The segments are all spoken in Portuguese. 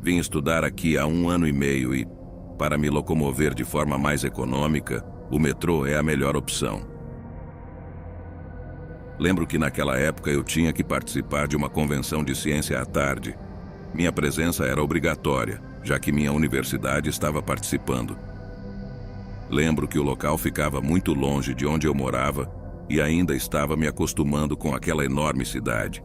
Vim estudar aqui há 1 ano e meio e, para me locomover de forma mais econômica, o metrô é a melhor opção. Lembro que naquela época eu tinha que participar de uma convenção de ciência à tarde. Minha presença era obrigatória, já que minha universidade estava participando. Lembro que o local ficava muito longe de onde eu morava e ainda estava me acostumando com aquela enorme cidade.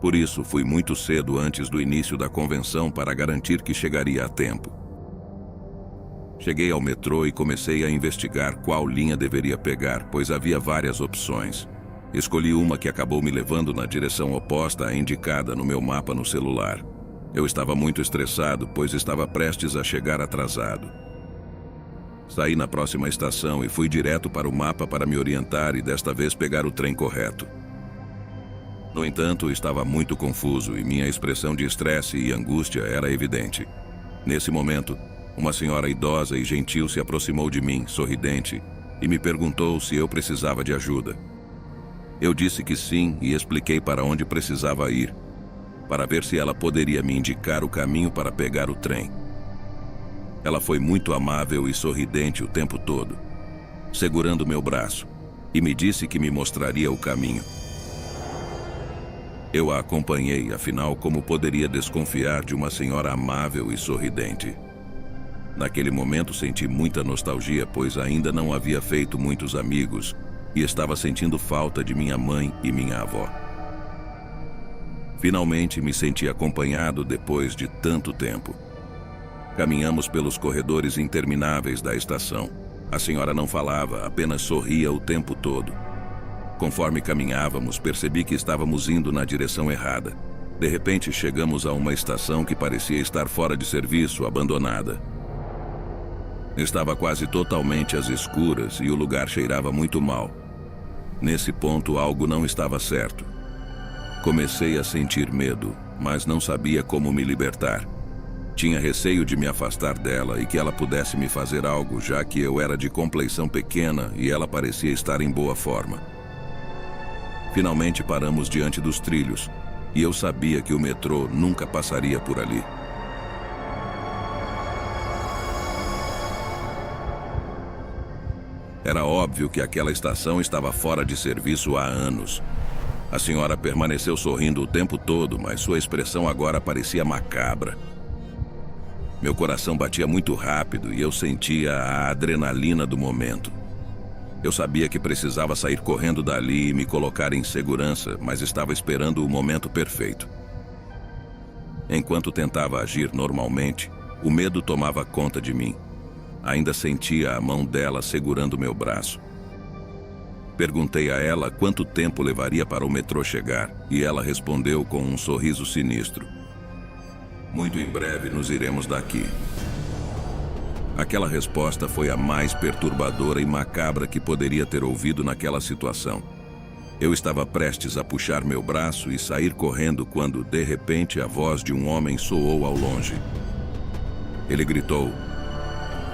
Por isso, fui muito cedo antes do início da convenção para garantir que chegaria a tempo. Cheguei ao metrô e comecei a investigar qual linha deveria pegar, pois havia várias opções. Escolhi uma que acabou me levando na direção oposta à indicada no meu mapa no celular. Eu estava muito estressado, pois estava prestes a chegar atrasado. Saí na próxima estação e fui direto para o mapa para me orientar e desta vez pegar o trem correto. No entanto, estava muito confuso e minha expressão de estresse e angústia era evidente. Nesse momento, uma senhora idosa e gentil se aproximou de mim, sorridente, e me perguntou se eu precisava de ajuda. Eu disse que sim e expliquei para onde precisava ir, para ver se ela poderia me indicar o caminho para pegar o trem. Ela foi muito amável e sorridente o tempo todo, segurando meu braço, e me disse que me mostraria o caminho. Eu a acompanhei, afinal, como poderia desconfiar de uma senhora amável e sorridente? Naquele momento senti muita nostalgia, pois ainda não havia feito muitos amigos e estava sentindo falta de minha mãe e minha avó. Finalmente me senti acompanhado depois de tanto tempo. Caminhamos pelos corredores intermináveis da estação. A senhora não falava, apenas sorria o tempo todo. Conforme caminhávamos, percebi que estávamos indo na direção errada. De repente, chegamos a uma estação que parecia estar fora de serviço, abandonada. Estava quase totalmente às escuras e o lugar cheirava muito mal. Nesse ponto, algo não estava certo. Comecei a sentir medo, mas não sabia como me libertar. Tinha receio de me afastar dela e que ela pudesse me fazer algo, já que eu era de compleição pequena e ela parecia estar em boa forma. Finalmente paramos diante dos trilhos, e eu sabia que o metrô nunca passaria por ali. Era óbvio que aquela estação estava fora de serviço há anos. A senhora permaneceu sorrindo o tempo todo, mas sua expressão agora parecia macabra. Meu coração batia muito rápido e eu sentia a adrenalina do momento. Eu sabia que precisava sair correndo dali e me colocar em segurança, mas estava esperando o momento perfeito. Enquanto tentava agir normalmente, o medo tomava conta de mim. Ainda sentia a mão dela segurando meu braço. Perguntei a ela quanto tempo levaria para o metrô chegar, e ela respondeu com um sorriso sinistro: "Muito em breve nos iremos daqui." Aquela resposta foi a mais perturbadora e macabra que poderia ter ouvido naquela situação. Eu estava prestes a puxar meu braço e sair correndo quando, de repente, a voz de um homem soou ao longe. Ele gritou: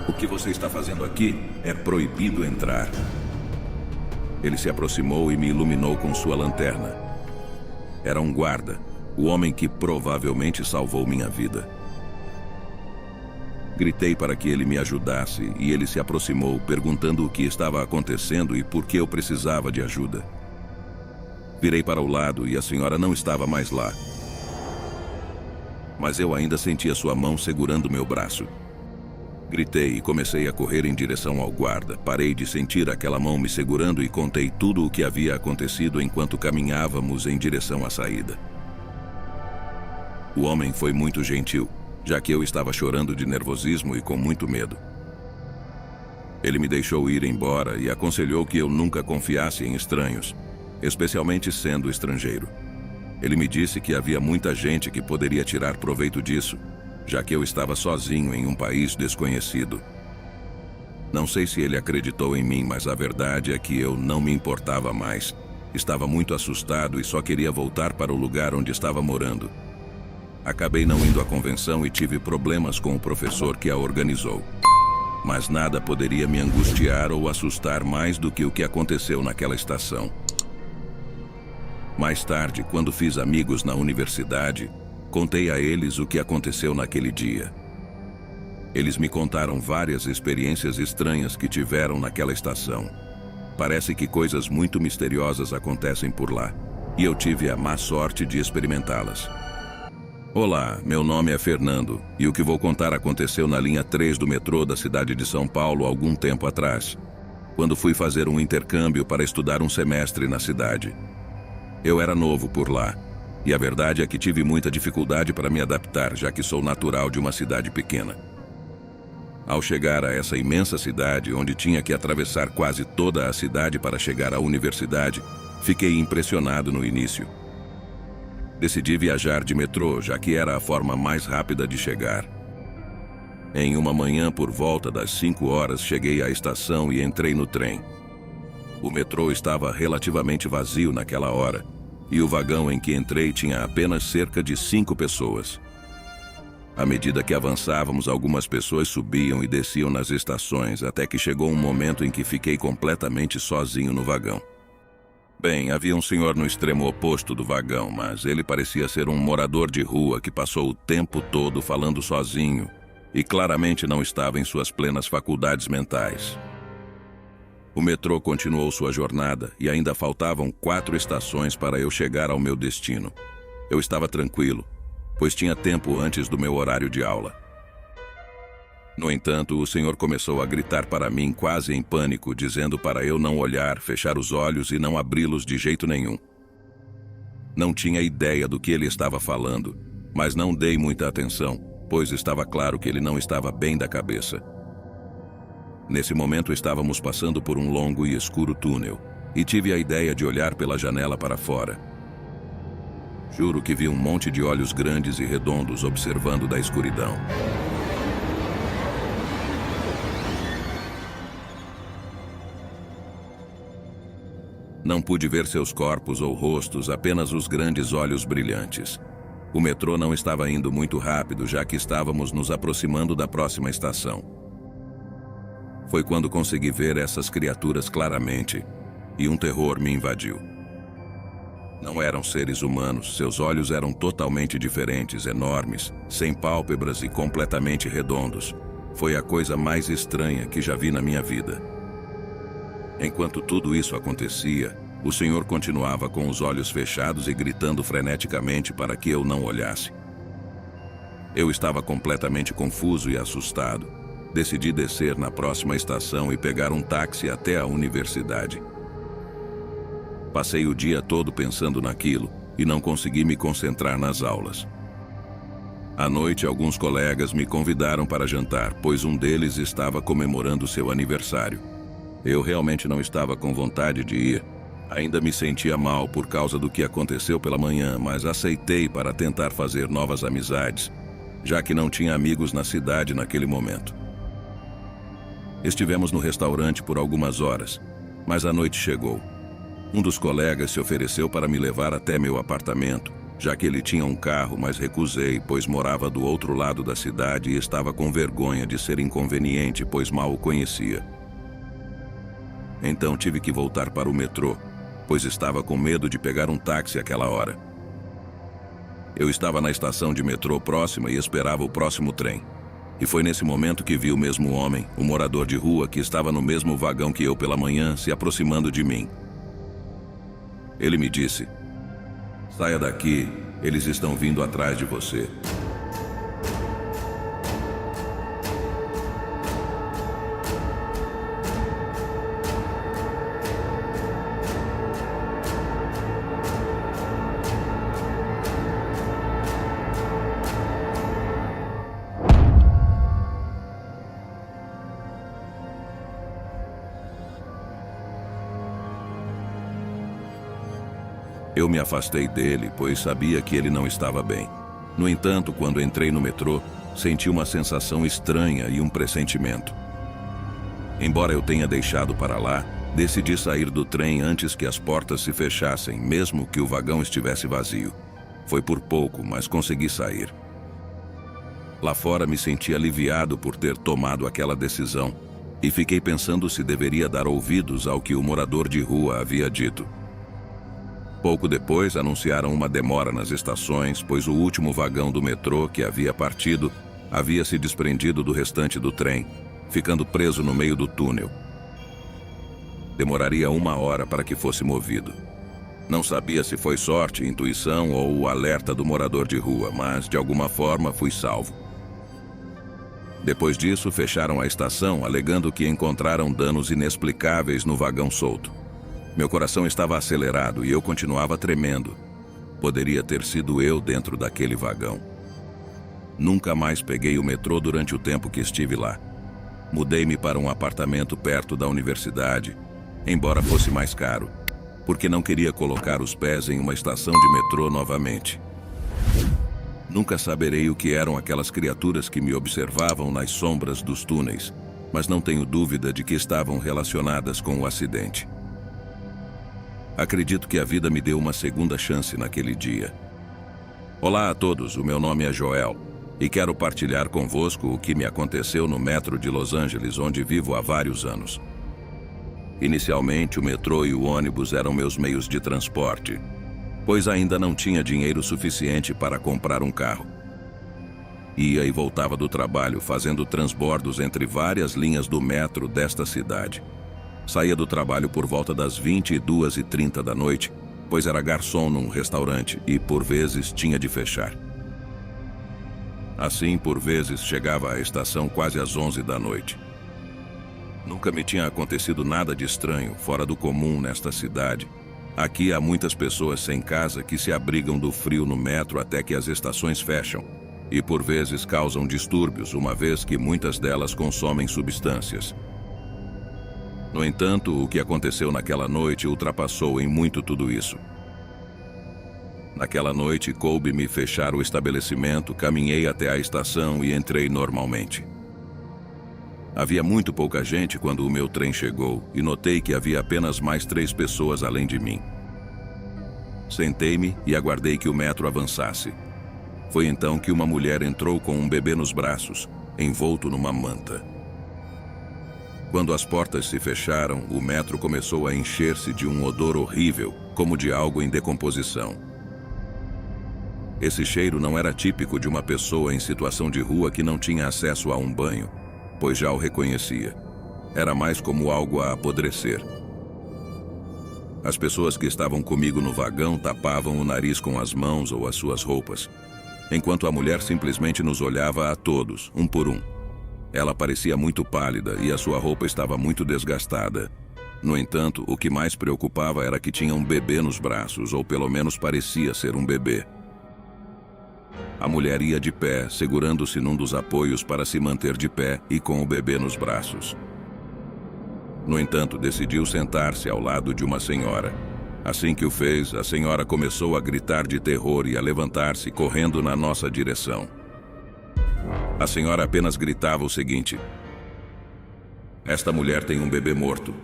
"O que você está fazendo aqui? É proibido entrar." Ele se aproximou e me iluminou com sua lanterna. Era um guarda, o homem que provavelmente salvou minha vida. Gritei para que ele me ajudasse e ele se aproximou, perguntando o que estava acontecendo e por que eu precisava de ajuda. Virei para o lado e a senhora não estava mais lá. Mas eu ainda sentia sua mão segurando meu braço. Gritei e comecei a correr em direção ao guarda. Parei de sentir aquela mão me segurando e contei tudo o que havia acontecido enquanto caminhávamos em direção à saída. O homem foi muito gentil, já que eu estava chorando de nervosismo e com muito medo. Ele me deixou ir embora e aconselhou que eu nunca confiasse em estranhos, especialmente sendo estrangeiro. Ele me disse que havia muita gente que poderia tirar proveito disso, já que eu estava sozinho em um país desconhecido. Não sei se ele acreditou em mim, mas a verdade é que eu não me importava mais. Estava muito assustado e só queria voltar para o lugar onde estava morando. Acabei não indo à convenção e tive problemas com o professor que a organizou. Mas nada poderia me angustiar ou assustar mais do que o que aconteceu naquela estação. Mais tarde, quando fiz amigos na universidade, Contei a eles o que aconteceu naquele dia. Eles me contaram várias experiências estranhas que tiveram naquela estação. Parece que coisas muito misteriosas acontecem por lá, e eu tive a má sorte de experimentá-las. Olá, meu nome é Fernando, e o que vou contar aconteceu na linha 3 do metrô da cidade de São Paulo algum tempo atrás, quando fui fazer um intercâmbio para estudar um semestre na cidade. Eu era novo por lá, e a verdade é que tive muita dificuldade para me adaptar, já que sou natural de uma cidade pequena. Ao chegar a essa imensa cidade, onde tinha que atravessar quase toda a cidade para chegar à universidade, fiquei impressionado no início. Decidi viajar de metrô, já que era a forma mais rápida de chegar. Em uma manhã, por volta das 5 horas, cheguei à estação e entrei no trem. O metrô estava relativamente vazio naquela hora, e o vagão em que entrei tinha apenas cerca de 5 pessoas. À medida que avançávamos, algumas pessoas subiam e desciam nas estações, até que chegou um momento em que fiquei completamente sozinho no vagão. Bem, havia um senhor no extremo oposto do vagão, mas ele parecia ser um morador de rua que passou o tempo todo falando sozinho e claramente não estava em suas plenas faculdades mentais. O metrô continuou sua jornada e ainda faltavam 4 estações para eu chegar ao meu destino. Eu estava tranquilo, pois tinha tempo antes do meu horário de aula. No entanto, o senhor começou a gritar para mim quase em pânico, dizendo para eu não olhar, fechar os olhos e não abri-los de jeito nenhum. Não tinha ideia do que ele estava falando, mas não dei muita atenção, pois estava claro que ele não estava bem da cabeça. Nesse momento estávamos passando por um longo e escuro túnel, e tive a ideia de olhar pela janela para fora. Juro que vi um monte de olhos grandes e redondos observando da escuridão. Não pude ver seus corpos ou rostos, apenas os grandes olhos brilhantes. O metrô não estava indo muito rápido, já que estávamos nos aproximando da próxima estação. Foi quando consegui ver essas criaturas claramente, e um terror me invadiu. Não eram seres humanos, seus olhos eram totalmente diferentes, enormes, sem pálpebras e completamente redondos. Foi a coisa mais estranha que já vi na minha vida. Enquanto tudo isso acontecia, o senhor continuava com os olhos fechados e gritando freneticamente para que eu não olhasse. Eu estava completamente confuso e assustado. Decidi descer na próxima estação e pegar um táxi até a universidade. Passei o dia todo pensando naquilo e não consegui me concentrar nas aulas. À noite, alguns colegas me convidaram para jantar, pois um deles estava comemorando seu aniversário. Eu realmente não estava com vontade de ir. Ainda me sentia mal por causa do que aconteceu pela manhã, mas aceitei para tentar fazer novas amizades, já que não tinha amigos na cidade naquele momento. Estivemos no restaurante por algumas horas, mas a noite chegou. Um dos colegas se ofereceu para me levar até meu apartamento, já que ele tinha um carro, mas recusei, pois morava do outro lado da cidade e estava com vergonha de ser inconveniente, pois mal o conhecia. Então tive que voltar para o metrô, pois estava com medo de pegar um táxi àquela hora. Eu estava na estação de metrô próxima e esperava o próximo trem. E foi nesse momento que vi o mesmo homem, o morador de rua que estava no mesmo vagão que eu pela manhã, se aproximando de mim. Ele me disse: "Saia daqui, eles estão vindo atrás de você." Eu me afastei dele, pois sabia que ele não estava bem. No entanto, quando entrei no metrô, senti uma sensação estranha e um pressentimento. Embora eu tenha deixado para lá, decidi sair do trem antes que as portas se fechassem, mesmo que o vagão estivesse vazio. Foi por pouco, mas consegui sair. Lá fora me senti aliviado por ter tomado aquela decisão e fiquei pensando se deveria dar ouvidos ao que o morador de rua havia dito. Pouco depois, anunciaram uma demora nas estações, pois o último vagão do metrô que havia partido havia se desprendido do restante do trem, ficando preso no meio do túnel. Demoraria 1 hora para que fosse movido. Não sabia se foi sorte, intuição ou o alerta do morador de rua, mas de alguma forma fui salvo. Depois disso, fecharam a estação, alegando que encontraram danos inexplicáveis no vagão solto. Meu coração estava acelerado e eu continuava tremendo. Poderia ter sido eu dentro daquele vagão. Nunca mais peguei o metrô durante o tempo que estive lá. Mudei-me para um apartamento perto da universidade, embora fosse mais caro, porque não queria colocar os pés em uma estação de metrô novamente. Nunca saberei o que eram aquelas criaturas que me observavam nas sombras dos túneis, mas não tenho dúvida de que estavam relacionadas com o acidente. Acredito que a vida me deu uma segunda chance naquele dia. Olá a todos, o meu nome é Joel e quero partilhar convosco o que me aconteceu no metro de Los Angeles, onde vivo há vários anos. Inicialmente, o metrô e o ônibus eram meus meios de transporte, pois ainda não tinha dinheiro suficiente para comprar um carro. Ia e voltava do trabalho fazendo transbordos entre várias linhas do metro desta cidade. Saía do trabalho por volta das 22h30 da noite, pois era garçom num restaurante e, por vezes, tinha de fechar. Assim, por vezes, chegava à estação quase às 11 da noite. Nunca me tinha acontecido nada de estranho, fora do comum nesta cidade. Aqui há muitas pessoas sem casa que se abrigam do frio no metro até que as estações fecham, e por vezes causam distúrbios, uma vez que muitas delas consomem substâncias. No entanto, o que aconteceu naquela noite ultrapassou em muito tudo isso. Naquela noite, coube-me fechar o estabelecimento, caminhei até a estação e entrei normalmente. Havia muito pouca gente quando o meu trem chegou e notei que havia apenas mais 3 pessoas além de mim. Sentei-me e aguardei que o metro avançasse. Foi então que uma mulher entrou com um bebê nos braços, envolto numa manta. Quando as portas se fecharam, o metro começou a encher-se de um odor horrível, como de algo em decomposição. Esse cheiro não era típico de uma pessoa em situação de rua que não tinha acesso a um banho, pois já o reconhecia. Era mais como algo a apodrecer. As pessoas que estavam comigo no vagão tapavam o nariz com as mãos ou as suas roupas, enquanto a mulher simplesmente nos olhava a todos, um por um. Ela parecia muito pálida e a sua roupa estava muito desgastada. No entanto, o que mais preocupava era que tinha um bebê nos braços, ou pelo menos parecia ser um bebê. A mulher ia de pé, segurando-se num dos apoios para se manter de pé e com o bebê nos braços. No entanto, decidiu sentar-se ao lado de uma senhora. Assim que o fez, a senhora começou a gritar de terror e a levantar-se, correndo na nossa direção. A senhora apenas gritava o seguinte: "Esta mulher tem um bebê morto."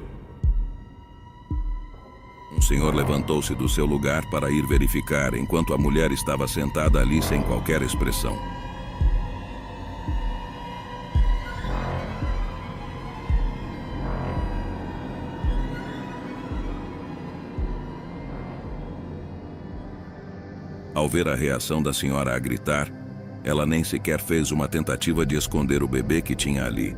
Um senhor levantou-se do seu lugar para ir verificar, enquanto a mulher estava sentada ali sem qualquer expressão. Ao ver a reação da senhora a gritar, ela nem sequer fez uma tentativa de esconder o bebê que tinha ali.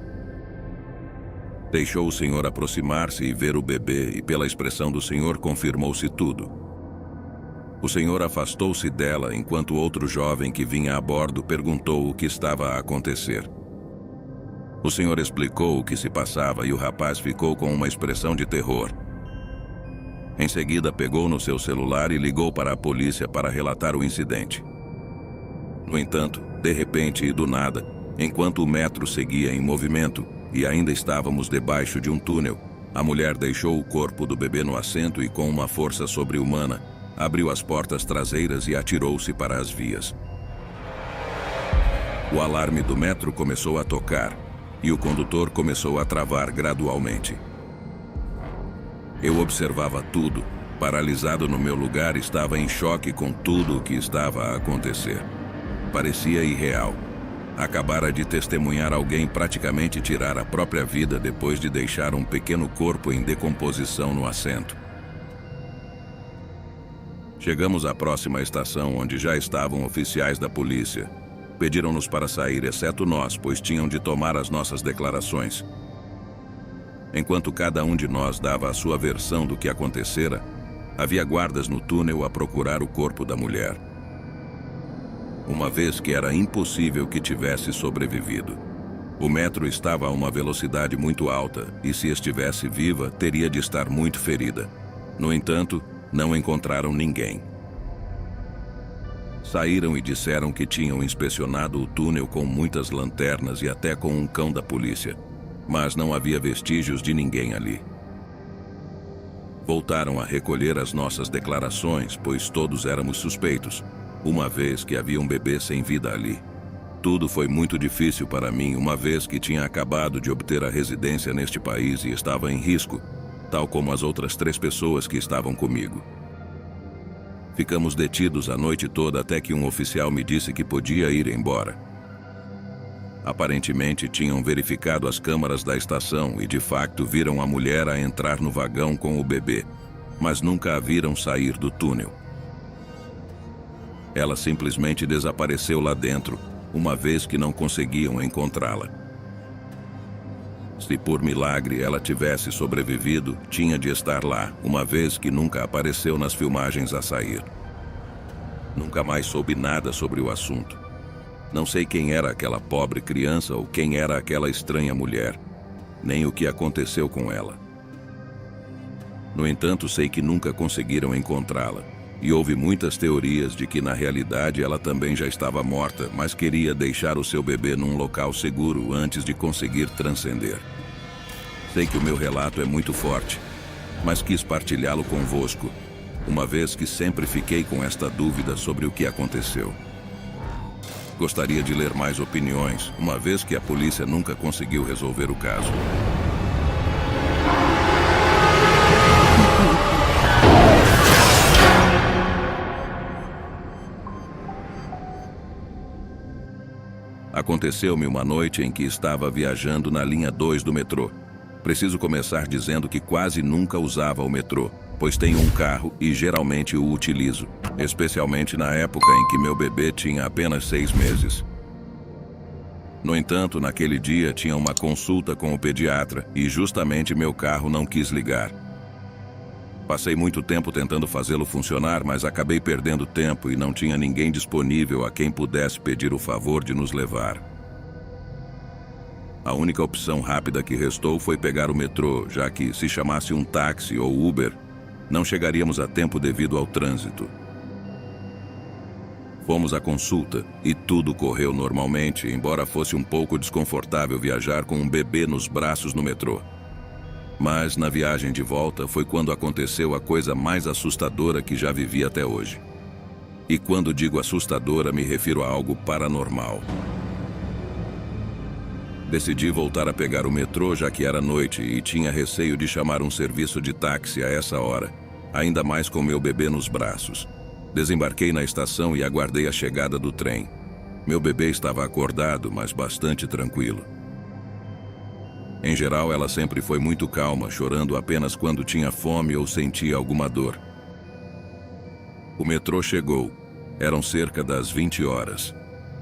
Deixou o senhor aproximar-se e ver o bebê, e pela expressão do senhor confirmou-se tudo. O senhor afastou-se dela enquanto outro jovem que vinha a bordo perguntou o que estava a acontecer. O senhor explicou o que se passava e o rapaz ficou com uma expressão de terror. Em seguida, pegou no seu celular e ligou para a polícia para relatar o incidente. No entanto, de repente e do nada, enquanto o metro seguia em movimento e ainda estávamos debaixo de um túnel, a mulher deixou o corpo do bebê no assento e, com uma força sobre-humana, abriu as portas traseiras e atirou-se para as vias. O alarme do metro começou a tocar e o condutor começou a travar gradualmente. Eu observava tudo, paralisado no meu lugar, estava em choque com tudo o que estava a acontecer. Parecia irreal. Acabara de testemunhar alguém praticamente tirar a própria vida depois de deixar um pequeno corpo em decomposição no assento. Chegamos à próxima estação, onde já estavam oficiais da polícia. Pediram-nos para sair, exceto nós, pois tinham de tomar as nossas declarações. Enquanto cada um de nós dava a sua versão do que acontecera, havia guardas no túnel a procurar o corpo da mulher, uma vez que era impossível que tivesse sobrevivido. O metro estava a uma velocidade muito alta e, se estivesse viva, teria de estar muito ferida. No entanto, não encontraram ninguém. Saíram e disseram que tinham inspecionado o túnel com muitas lanternas e até com um cão da polícia, mas não havia vestígios de ninguém ali. Voltaram a recolher as nossas declarações, pois todos éramos suspeitos, uma vez que havia um bebê sem vida ali. Tudo foi muito difícil para mim, uma vez que tinha acabado de obter a residência neste país e estava em risco, tal como as outras 3 pessoas que estavam comigo. Ficamos detidos a noite toda até que um oficial me disse que podia ir embora. Aparentemente tinham verificado as câmaras da estação e de facto viram a mulher a entrar no vagão com o bebê, mas nunca a viram sair do túnel. Ela simplesmente desapareceu lá dentro, uma vez que não conseguiam encontrá-la. Se por milagre ela tivesse sobrevivido, tinha de estar lá, uma vez que nunca apareceu nas filmagens a sair. Nunca mais soube nada sobre o assunto. Não sei quem era aquela pobre criança ou quem era aquela estranha mulher, nem o que aconteceu com ela. No entanto, sei que nunca conseguiram encontrá-la, e houve muitas teorias de que na realidade ela também já estava morta, mas queria deixar o seu bebê num local seguro antes de conseguir transcender. Sei que o meu relato é muito forte, mas quis partilhá-lo convosco, uma vez que sempre fiquei com esta dúvida sobre o que aconteceu. Gostaria de ler mais opiniões, uma vez que a polícia nunca conseguiu resolver o caso. Aconteceu-me uma noite em que estava viajando na linha 2 do metrô. Preciso começar dizendo que quase nunca usava o metrô, pois tenho um carro e geralmente o utilizo, especialmente na época em que meu bebê tinha apenas 6 meses. No entanto, naquele dia tinha uma consulta com o pediatra e justamente meu carro não quis ligar. Passei muito tempo tentando fazê-lo funcionar, mas acabei perdendo tempo e não tinha ninguém disponível a quem pudesse pedir o favor de nos levar. A única opção rápida que restou foi pegar o metrô, já que, se chamasse um táxi ou Uber, não chegaríamos a tempo devido ao trânsito. Fomos à consulta e tudo correu normalmente, embora fosse um pouco desconfortável viajar com um bebê nos braços no metrô. Mas na viagem de volta foi quando aconteceu a coisa mais assustadora que já vivi até hoje. E quando digo assustadora, me refiro a algo paranormal. Decidi voltar a pegar o metrô, já que era noite e tinha receio de chamar um serviço de táxi a essa hora, ainda mais com meu bebê nos braços. Desembarquei na estação e aguardei a chegada do trem. Meu bebê estava acordado, mas bastante tranquilo. Em geral, ela sempre foi muito calma, chorando apenas quando tinha fome ou sentia alguma dor. O metrô chegou. Eram cerca das 20 horas.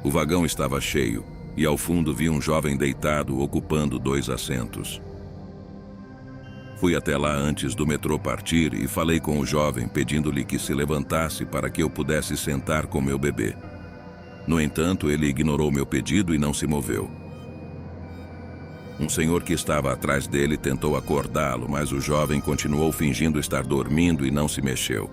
O vagão estava cheio, e ao fundo vi um jovem deitado ocupando 2 assentos. Fui até lá antes do metrô partir e falei com o jovem, pedindo-lhe que se levantasse para que eu pudesse sentar com meu bebê. No entanto, ele ignorou meu pedido e não se moveu. Um senhor que estava atrás dele tentou acordá-lo, mas o jovem continuou fingindo estar dormindo e não se mexeu.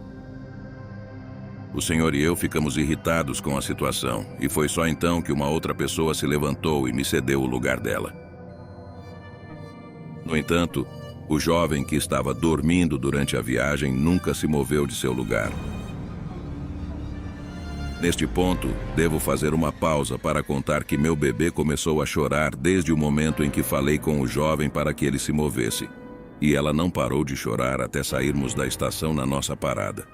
O senhor e eu ficamos irritados com a situação, e foi só então que uma outra pessoa se levantou e me cedeu o lugar dela. No entanto, o jovem que estava dormindo durante a viagem nunca se moveu de seu lugar. Neste ponto, devo fazer uma pausa para contar que meu bebê começou a chorar desde o momento em que falei com o jovem para que ele se movesse. E ela não parou de chorar até sairmos da estação na nossa parada.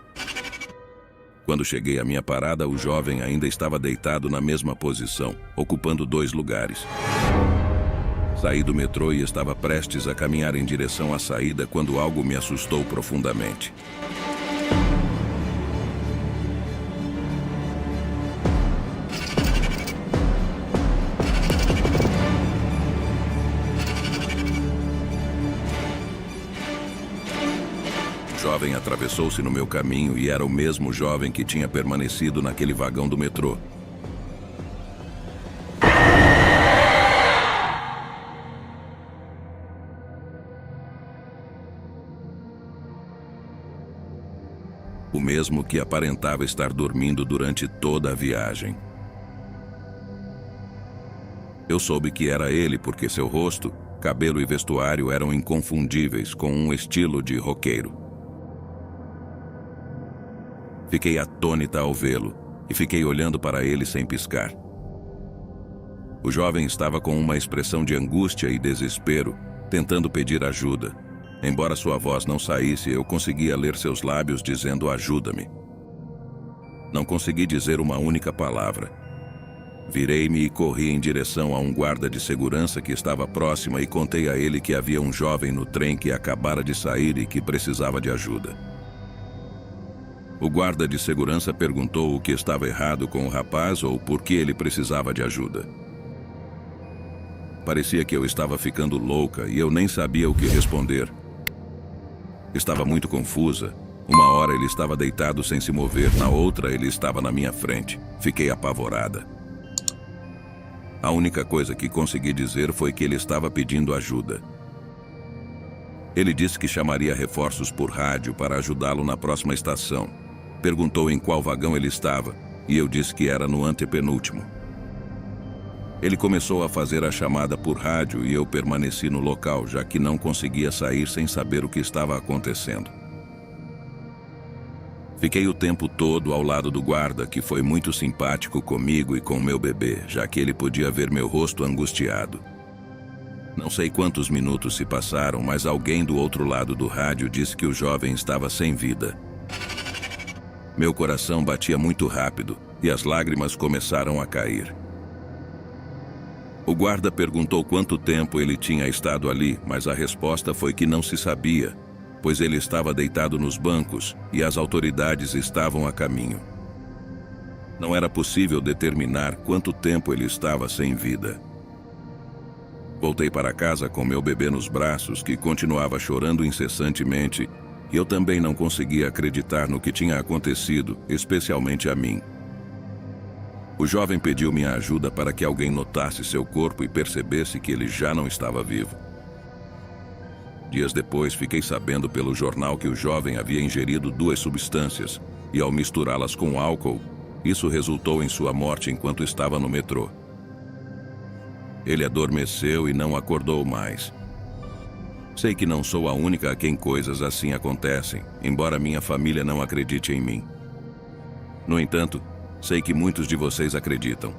Quando cheguei à minha parada, o jovem ainda estava deitado na mesma posição, ocupando 2 lugares. Saí do metrô e estava prestes a caminhar em direção à saída quando algo me assustou profundamente. jovem atravessou-se no meu caminho e era o mesmo jovem que tinha permanecido naquele vagão do metrô. O mesmo que aparentava estar dormindo durante toda a viagem. Eu soube que era ele porque seu rosto, cabelo e vestuário eram inconfundíveis com um estilo de roqueiro. Fiquei atônita ao vê-lo e fiquei olhando para ele sem piscar. O jovem estava com uma expressão de angústia e desespero, tentando pedir ajuda. Embora sua voz não saísse, eu conseguia ler seus lábios dizendo ajuda-me. Não consegui dizer uma única palavra. Virei-me e corri em direção a um guarda de segurança que estava próxima e contei a ele que havia um jovem no trem que acabara de sair e que precisava de ajuda. O guarda de segurança perguntou o que estava errado com o rapaz ou por que ele precisava de ajuda. Parecia que eu estava ficando louca e eu nem sabia o que responder. Estava muito confusa. Uma hora ele estava deitado sem se mover, na outra ele estava na minha frente. Fiquei apavorada. A única coisa que consegui dizer foi que ele estava pedindo ajuda. Ele disse que chamaria reforços por rádio para ajudá-lo na próxima estação. Perguntou em qual vagão ele estava, e eu disse que era no antepenúltimo. Ele começou a fazer a chamada por rádio e eu permaneci no local, já que não conseguia sair sem saber o que estava acontecendo. Fiquei o tempo todo ao lado do guarda, que foi muito simpático comigo e com meu bebê, já que ele podia ver meu rosto angustiado. Não sei quantos minutos se passaram, mas alguém do outro lado do rádio disse que o jovem estava sem vida. Meu coração batia muito rápido e as lágrimas começaram a cair. O guarda perguntou quanto tempo ele tinha estado ali, mas a resposta foi que não se sabia, pois ele estava deitado nos bancos e as autoridades estavam a caminho. Não era possível determinar quanto tempo ele estava sem vida. Voltei para casa com meu bebê nos braços, que continuava chorando incessantemente, e eu também não conseguia acreditar no que tinha acontecido, especialmente a mim. O jovem pediu minha ajuda para que alguém notasse seu corpo e percebesse que ele já não estava vivo. Dias depois, fiquei sabendo pelo jornal que o jovem havia ingerido 2 substâncias e, ao misturá-las com álcool, isso resultou em sua morte enquanto estava no metrô. Ele adormeceu e não acordou mais. Sei que não sou a única a quem coisas assim acontecem, embora minha família não acredite em mim. No entanto, sei que muitos de vocês acreditam.